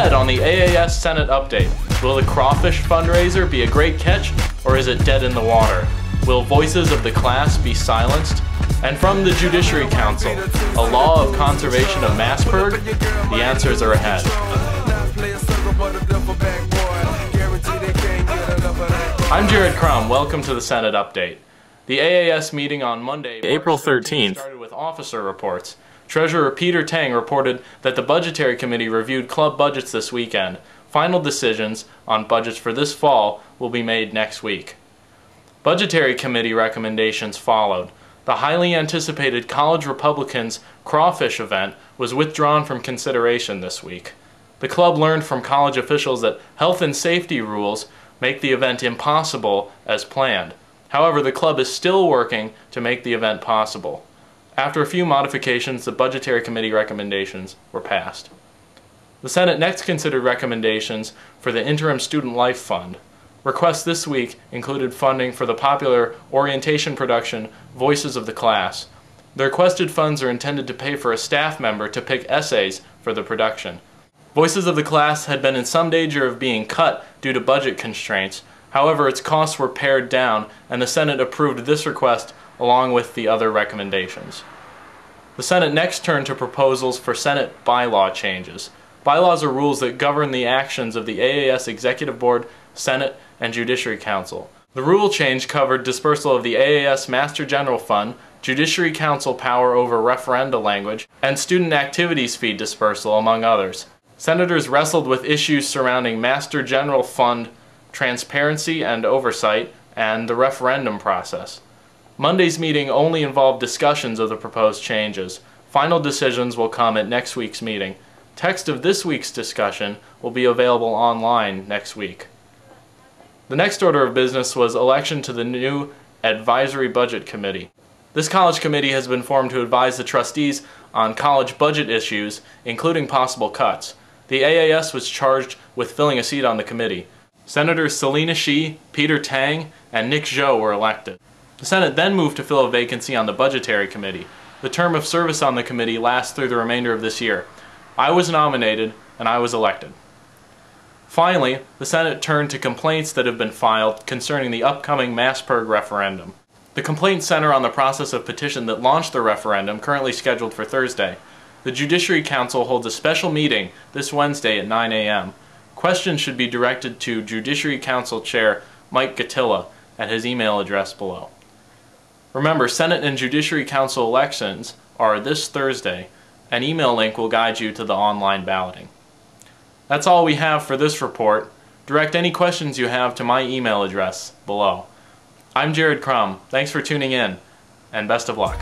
Ahead on the AAS Senate update, will the Crawfish fundraiser be a great catch, or is it dead in the water? Will voices of the class be silenced? And from the Judiciary Council, a law of conservation of MassPIRG? The answers are ahead. I'm Jared Crum. Welcome to the Senate update. The AAS meeting on Monday, April 13th, started with officer reports. Treasurer Peter Tang reported that the Budgetary Committee reviewed club budgets this weekend. Final decisions on budgets for this fall will be made next week. Budgetary Committee recommendations followed. The highly anticipated College Republicans Crawfish event was withdrawn from consideration this week. The club learned from college officials that health and safety rules make the event impossible as planned. However, the club is still working to make the event possible. After a few modifications, the Budgetary Committee recommendations were passed. The Senate next considered recommendations for the Interim Student Life Fund. Requests this week included funding for the popular orientation production Voices of the Class. The requested funds are intended to pay for a staff member to pick essays for the production. Voices of the Class had been in some danger of being cut due to budget constraints. However, its costs were pared down, and the Senate approved this request along with the other recommendations. The Senate next turned to proposals for Senate bylaw changes. Bylaws are rules that govern the actions of the AAS Executive Board, Senate, and Judiciary Council. The rule change covered dispersal of the AAS Master General Fund, Judiciary Council power over referenda language, and student activities fee dispersal, among others. Senators wrestled with issues surrounding Master General Fund transparency and oversight, and the referendum process. Monday's meeting only involved discussions of the proposed changes. Final decisions will come at next week's meeting. Text of this week's discussion will be available online next week. The next order of business was election to the new Advisory Budget Committee. This college committee has been formed to advise the trustees on college budget issues, including possible cuts. The AAS was charged with filling a seat on the committee. Senators Selena Shih, Peter Tang, and Nick Zhou were elected. The Senate then moved to fill a vacancy on the Budgetary Committee. The term of service on the committee lasts through the remainder of this year. I was nominated, and I was elected. Finally, the Senate turned to complaints that have been filed concerning the upcoming MassPIRG referendum. The complaints center on the process of petition that launched the referendum, currently scheduled for Thursday. The Judiciary Council holds a special meeting this Wednesday at 9 a.m. Questions should be directed to Judiciary Council Chair Mike Gatilla at his email address below. Remember, Senate and Judiciary Council elections are this Thursday. An email link will guide you to the online balloting. That's all we have for this report. Direct any questions you have to my email address below. I'm Jared Crum. Thanks for tuning in, and best of luck.